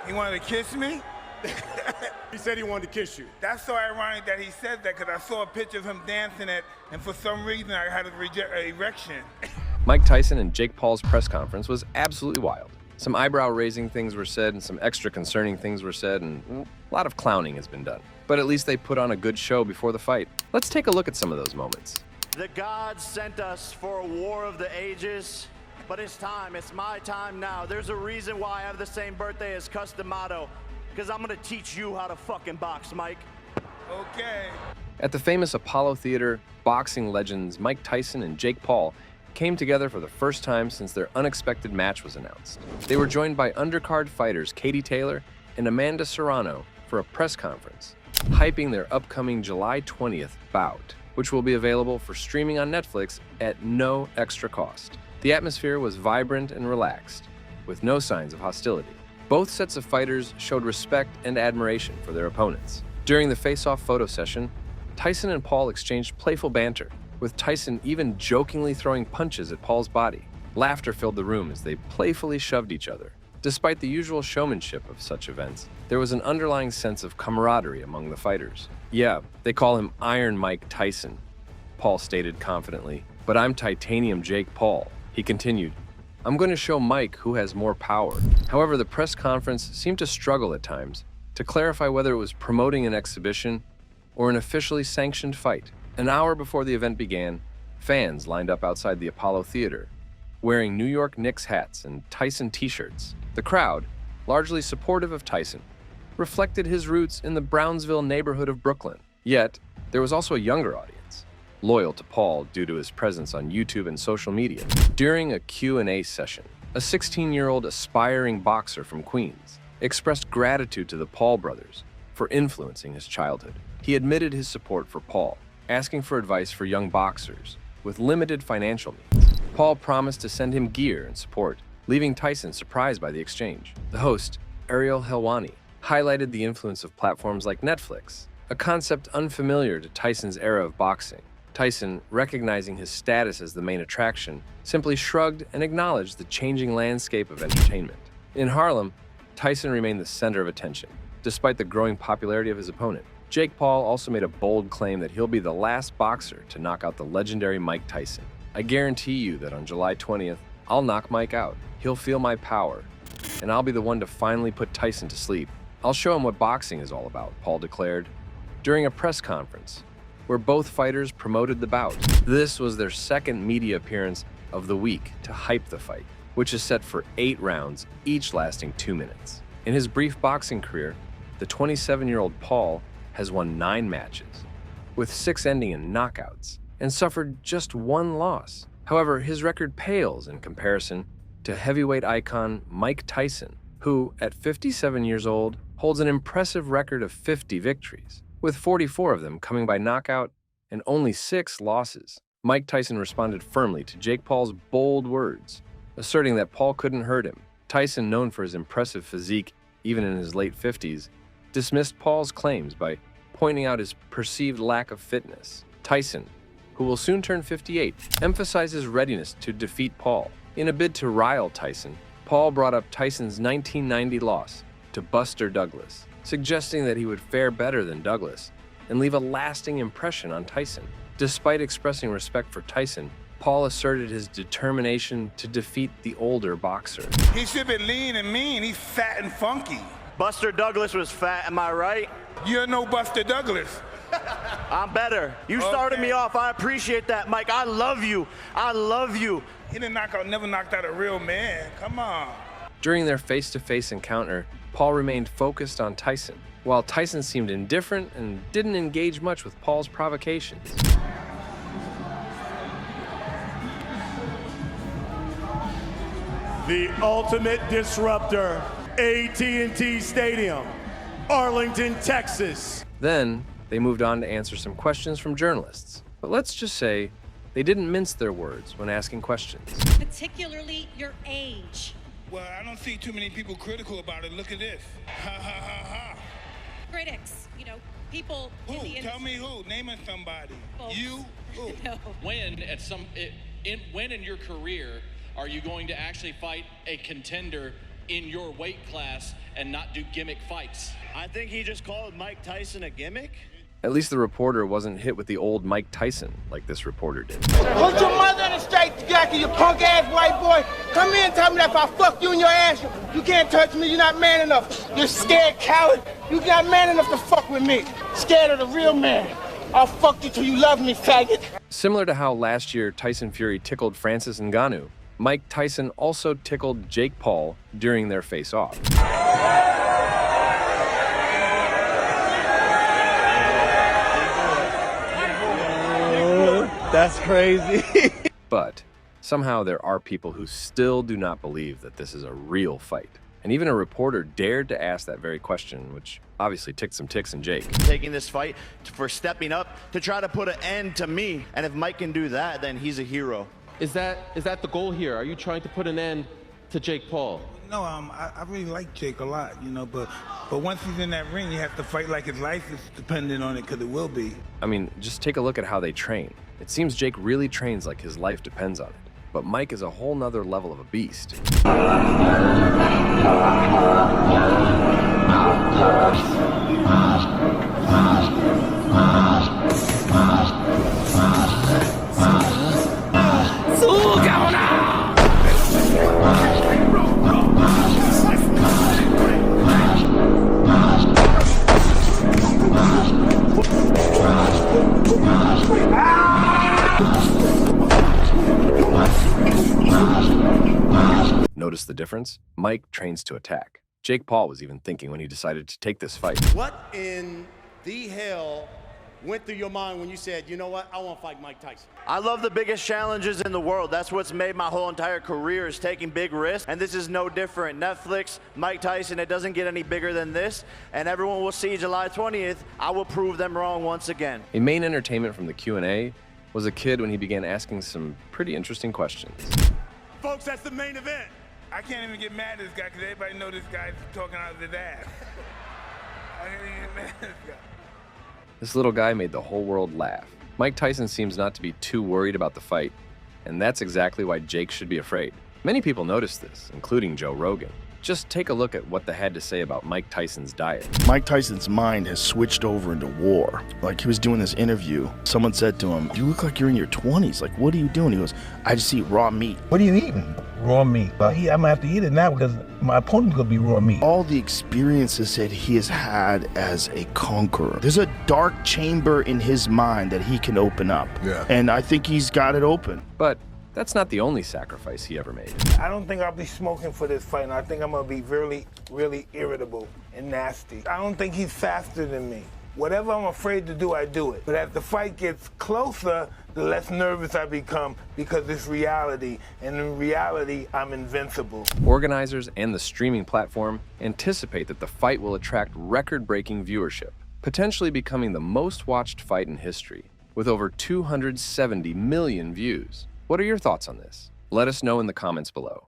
He wanted to kiss me? He said he wanted to kiss you. That's so ironic that he said that, because I saw a picture of him dancing it, and for some reason I had an erection. Mike Tyson and Jake Paul's press conference was absolutely wild. Some eyebrow-raising things were said, and some extra concerning things were said, and a lot of clowning has been done. But at least they put on a good show before the fight. Let's take a look at some of those moments. The gods sent us for a war of the ages, but it's time. It's my time now. There's a reason why I have the same birthday as Customato, because I'm gonna teach you how to fucking box, Mike. Okay. At the famous Apollo Theater, boxing legends Mike Tyson and Jake Paul came together for the first time since their unexpected match was announced. They were joined by undercard fighters Katie Taylor and Amanda Serrano for a press conference, hyping their upcoming July 20th bout, which will be available for streaming on Netflix at no extra cost. The atmosphere was vibrant and relaxed, with no signs of hostility. Both sets of fighters showed respect and admiration for their opponents. During the face-off photo session, Tyson and Paul exchanged playful banter, with Tyson even jokingly throwing punches at Paul's body. Laughter filled the room as they playfully shoved each other. Despite the usual showmanship of such events, there was an underlying sense of camaraderie among the fighters. "Yeah, they call him Iron Mike Tyson," Paul stated confidently, "but I'm Titanium Jake Paul." He continued, "I'm going to show Mike who has more power." However, the press conference seemed to struggle at times to clarify whether it was promoting an exhibition or an officially sanctioned fight. An hour before the event began, fans lined up outside the Apollo Theater, wearing New York Knicks hats and Tyson t-shirts. The crowd, largely supportive of Tyson, reflected his roots in the Brownsville neighborhood of Brooklyn. Yet, there was also a younger audience, loyal to Paul due to his presence on YouTube and social media. During a Q&A session, a 16-year-old aspiring boxer from Queens expressed gratitude to the Paul brothers for influencing his childhood. He admitted his support for Paul, asking for advice for young boxers with limited financial means. Paul promised to send him gear and support, leaving Tyson surprised by the exchange. The host, Ariel Helwani, highlighted the influence of platforms like Netflix, a concept unfamiliar to Tyson's era of boxing. Tyson, recognizing his status as the main attraction, simply shrugged and acknowledged the changing landscape of entertainment. In Harlem, Tyson remained the center of attention, despite the growing popularity of his opponent. Jake Paul also made a bold claim that he'll be the last boxer to knock out the legendary Mike Tyson. "I guarantee you that on July 20th, I'll knock Mike out. He'll feel my power, and I'll be the one to finally put Tyson to sleep. I'll show him what boxing is all about," Paul declared during a press conference where both fighters promoted the bout. This was their second media appearance of the week to hype the fight, which is set for 8 rounds, each lasting 2 minutes. In his brief boxing career, the 27-year-old Paul has won 9 matches, with 6 ending in knockouts, and suffered just 1 loss. However, his record pales in comparison to heavyweight icon Mike Tyson, who, at 57 years old, holds an impressive record of 50 victories, with 44 of them coming by knockout and only 6 losses. Mike Tyson responded firmly to Jake Paul's bold words, asserting that Paul couldn't hurt him. Tyson, known for his impressive physique even in his late 50s, dismissed Paul's claims by pointing out his perceived lack of fitness. Tyson, who will soon turn 58, emphasized his readiness to defeat Paul. In a bid to rile Tyson, Paul brought up Tyson's 1990 loss to Buster Douglas, suggesting that he would fare better than Douglas and leave a lasting impression on Tyson. Despite expressing respect for Tyson, Paul asserted his determination to defeat the older boxer. He should be lean and mean. He's fat and funky. Buster Douglas was fat, am I right? You're no Buster Douglas. I'm better. You started me off. I appreciate that, Mike. I love you. I love you. He didn't never knocked out a real man. Come on. During their face-to-face encounter, Paul remained focused on Tyson, while Tyson seemed indifferent and didn't engage much with Paul's provocations. The ultimate disruptor, AT&T Stadium, Arlington, Texas. Then, they moved on to answer some questions from journalists. But let's just say they didn't mince their words when asking questions. Particularly your age. Well, I don't see too many people critical about it. Look at this. Ha, ha, ha, ha. Critics, people in the industry. Tell me who. Name it somebody. Folks. You? Who? No. When in your career are you going to actually fight a contender in your weight class and not do gimmick fights. I think he just called Mike Tyson a gimmick. At least the reporter wasn't hit with the old Mike Tyson like this reporter did. Put your mother in the straight jacket, you punk ass white boy. Come here and tell me that if I fuck you in your ass, you can't touch me, you're not man enough. You're scared coward. You're not man enough to fuck with me. Scared of the real man. I'll fuck you till you love me, faggot. Similar to how last year Tyson Fury tickled Francis Ngannou, Mike Tyson also tickled Jake Paul during their face-off. That's crazy. But somehow there are people who still do not believe that this is a real fight. And even a reporter dared to ask that very question, which obviously ticked some ticks in Jake. Taking this fight for stepping up to try to put an end to me. And if Mike can do that, then he's a hero. Is that the goal here? Are you trying to put an end to Jake Paul? No, I really like Jake a lot, you know, but once he's in that ring, you have to fight like his life is dependent on it, because it will be. I mean, just take a look at how they train. It seems Jake really trains like his life depends on it. But Mike is a whole nother level of a beast. Notice the difference? Mike trains to attack. Jake Paul was even thinking when he decided to take this fight. What in the hell went through your mind when you said, you know what, I want to fight Mike Tyson? I love the biggest challenges in the world. That's what's made my whole entire career, is taking big risks. And this is no different. Netflix, Mike Tyson, it doesn't get any bigger than this. And everyone will see July 20th. I will prove them wrong once again. A main entertainment from the Q&A was a kid when he began asking some pretty interesting questions. Folks, that's the main event. I can't even get mad at this guy, because everybody know this guy's talking out of his ass. I can't even get mad at this guy. This little guy made the whole world laugh. Mike Tyson seems not to be too worried about the fight, and that's exactly why Jake should be afraid. Many people noticed this, including Joe Rogan. Just take a look at what they had to say about Mike Tyson's diet. Mike Tyson's mind has switched over into war. Like, he was doing this interview. Someone said to him, you look like you're in your 20s. Like, what are you doing? He goes, I just eat raw meat. What are you eating? Raw meat. Well, I'm gonna have to eat it now because my opponent's gonna be raw meat. All the experiences that he has had as a conqueror. There's a dark chamber in his mind that he can open up. Yeah. And I think he's got it open. But that's not the only sacrifice he ever made. I don't think I'll be smoking for this fight, and I think I'm gonna be really, really irritable and nasty. I don't think he's faster than me. Whatever I'm afraid to do, I do it. But as the fight gets closer, the less nervous I become, because it's reality, and in reality, I'm invincible. Organizers and the streaming platform anticipate that the fight will attract record-breaking viewership, potentially becoming the most watched fight in history, with over 270 million views. What are your thoughts on this? Let us know in the comments below.